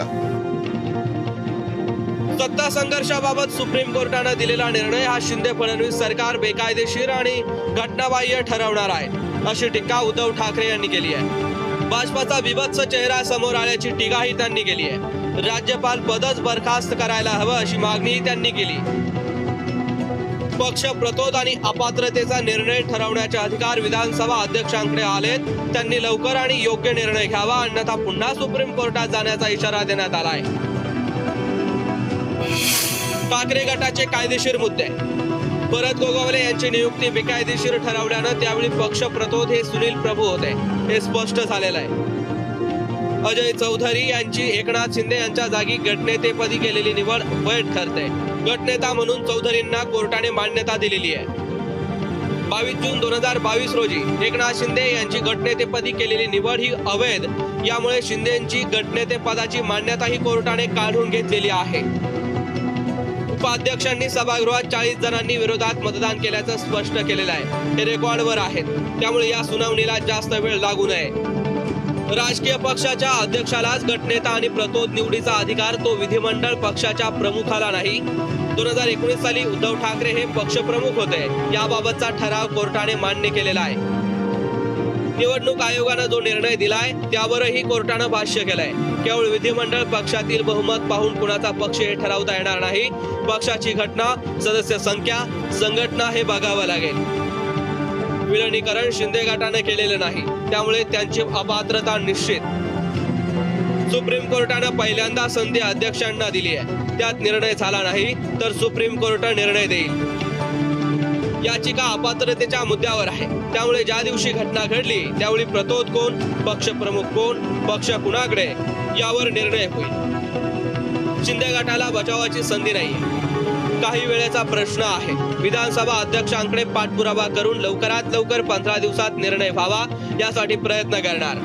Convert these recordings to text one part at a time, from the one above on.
बघा। सत्ता संघर्षाबाबत सुप्रीम कोर्टाने दिलेला निर्णय हा शिंदे फडणवीस सरकार बेकायदेशीर आणि घटनाबाह्य ठरवणार आहे, अशी टीका उद्धव ठाकरे यांनी केली आहे। भाजपाचा विभत्स चेहरा समोर आल्याची टीकाही त्यांनी केली आहे। राज्यपाल पदच बरखास्त करायला हवं अशी मागणीही त्यांनी केली। पक्ष प्रतोद आणि अपात्रतेचा निर्णय ठरवण्याचे अधिकार विधानसभा अध्यक्षांकडे आलेत, त्यांनी लवकर आणि योग्य निर्णय घ्यावा, अन्यथा पुन्हा सुप्रीम कोर्टात जाण्याचा इशारा देण्यात आला आहे। ठाकरे गटाचे कायदेशीर मुद्दे। भरत गोगावले यांची नियुक्ती बेकायदेशीर ठरवल्यानं त्यावेळी पक्ष प्रतोद हे सुनील प्रभू होते, हे स्पष्ट झालेलं आहे। अजय चौधरी यांची एकनाथ शिंदे यांच्या जागी गटनेतेपदी केलेली निवड वैध ठरते। गटनेता म्हणून चौधरींना कोर्टाने मान्यता दिलेली आहे। 22 जून 2022 रोजी एकनाथ शिंदे यांची गटनेतेपदी केलेली निवड ही अवैध, यामुळे शिंदेंची गटनेतेपदाची मान्यताही कोर्टाने काढून घेतलेली आहे। उपाध्यक्षांनी सभागृहात 40 जणांनी विरोधात मतदान केल्याचं स्पष्ट केलेलं आहे, हे रेकॉर्डवर आहेत, त्यामुळे या सुनावणीला जास्त वेळ लागू नये। राजकीय पक्षाच्या अध्यक्षालाच गटनेता आणि प्रतोद निवडीचा अधिकार तो विधिमंडळ पक्षाच्या प्रमुखाला नाही। 2019 साली उद्धव ठाकरे हे पक्षप्रमुख होते, याबाबतचा ठराव कोर्टाने मान्य केलेला आहे। निवडणूक आयोगाने जो निर्णय दिलाय त्यावरही कोर्टाने भाष्य केलंय। केवळ विधिमंडळ पक्षातील बहुमत पाहून कुणाचा पक्ष हे ठरवता येणार नाही। पक्षाची घटना, सदस्य संख्या, संघटना हे बघावं लागेल। विलीनीकरण शिंदे गटाने केलेले नाही, त्यामुळे त्यांची अपात्रता निश्चित। सुप्रीम कोर्टाने पहिल्यांदा संधी अध्यक्षांना दिली आहे, त्यात निर्णय झाला नाही तर सुप्रीम कोर्ट निर्णय देईल। याचिका अपात्रतेच्या मुद्द्यावर आहे, त्यामुळे ज्या दिवशी घटना घडली त्यावेळी प्रतोद कोण, पक्षप्रमुख कोण, पक्ष कुणाकडे, यावर निर्णय होईल। शिंदे गटाला बचावाची संधी नाही, काही वेळेचा प्रश्न आहे। विधानसभा अध्यक्षांकडे पाठपुरावा करून लवकरात लवकर 15 दिवसात निर्णय व्हावा, यासाठी प्रयत्न करणार।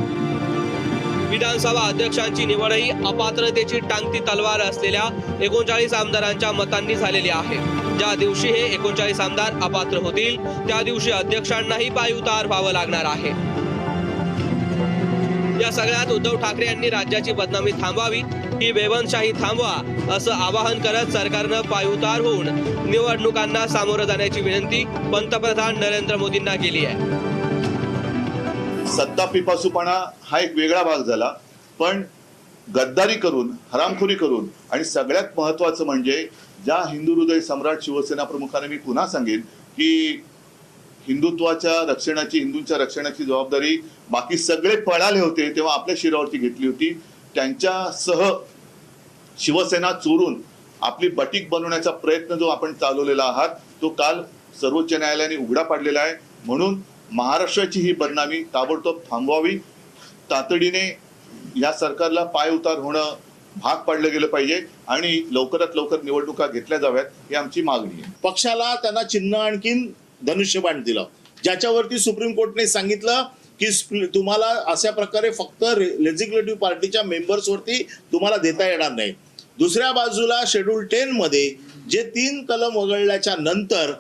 विधानसभा अध्यक्षांची निवडही अपात्रतेची टांगती तलवार असलेल्या 39 आमदारांच्या मतांनी झालेली आहे। ज्या दिवशी हे 39 आमदार अपात्र होतील त्या दिवशी अध्यक्षांनाही पायउतार व्हावं लागणार आहे। या सगळ्यात उद्धव ठाकरे यांनी राज्याची बदनामी थांबवावी, ही बेबंदशाही थांबवा, असं आवाहन करत सरकारनं पायउतार होऊन निवडणुकांना सामोरं जाण्याची विनंती पंतप्रधान नरेंद्र मोदींना केली आहे। सत्ता पिपासूपणा हा एक वेगळा भाग झाला, पण गद्दारी करून, हरामखोरी करून आणि सगळ्यात महत्वाचं म्हणजे ज्या हिंदू हृदय सम्राट शिवसेना प्रमुखाने मी पुन्हा सांगेन की हिंदुत्वाच्या रक्षणाची, हिंदूंच्या रक्षणाची जबाबदारी बाकी सगळे पळाले होते तेव्हा आपल्या शिरावरती घेतली होती। त्यांच्यासह शिवसेना चोरून आपली बटीक बनवण्याचा प्रयत्न जो आपण चालवलेला आहात तो काल सर्वोच्च न्यायालयाने उघडा पाडलेला आहे। म्हणून महाराष्ट्राची ही बदनामी ताबडतोब थांबवावी, तातडीने या सरकारला पाय उतार होणं भाग पाडलं गेलं पाहिजे आणि लवकरात लवकर निवडणुका घेतल्या जाव्यात, ही आमची मागणी आहे। पक्षाला त्यांना चिन्ह आणखीन धनुष्यबाण दिलं, ज्याच्यावरती सुप्रीम कोर्टने सांगितलं की तुम्हाला अशा प्रकारे फक्त लेजिस्लेटिव्ह पार्टीच्या मेंबर्स वरती तुम्हाला देता येणार नाही। दुसऱ्या बाजूला शेड्यूल 10 मध्ये जे 3 कलम वगळल्याच्या नंतर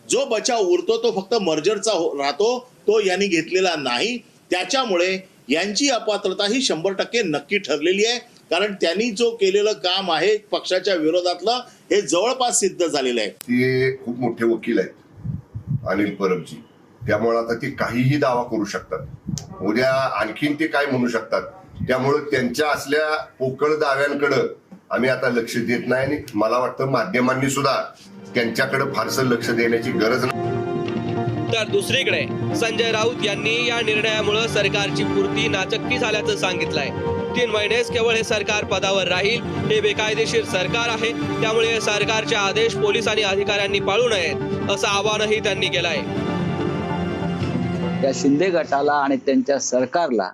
जो बचाव उरतो तो फक्त मर्जरचा राहतो, तो यांनी घेतलेला नाही। त्याच्यामुळे यांची अपात्रता ही 100% नक्की ठरलेली आहे, कारण त्यांनी जो केलेलं काम आहे पक्षाच्या विरोधातलं हे जवळपास सिद्ध झालेलं आहे। ते खूप मोठे वकील आहेत अनिल परबजी, त्यामुळे आता ते काहीही दावा करू शकतात, उद्या आणखीन ते काय म्हणू शकतात। त्यामुळे त्यांच्या असल्या पोकळ दाव्यांकडे आम्ही आता लक्ष देत नाही आणि मला वाटतं माध्यमांनी सुद्धा त्यांच्याकडे फारसं लक्ष देण्याची गरज नाही। तर दुसरीकडे संजय राऊत यांनी या निर्णयामुळे सरकारची पूर्ती नाचक्की झाल्याचं सांगितलंय। 3 महिनेच केवळ हे सरकार पदावर राहील, हे बेकायदेशीर सरकार आहे, त्यामुळे सरकारचे आदेश पोलीस आणि अधिकाऱ्यांनी पाळू नयेत, असं आवाहनही त्यांनी केलंय। या शिंदे गटाला आणि त्यांच्या सरकारला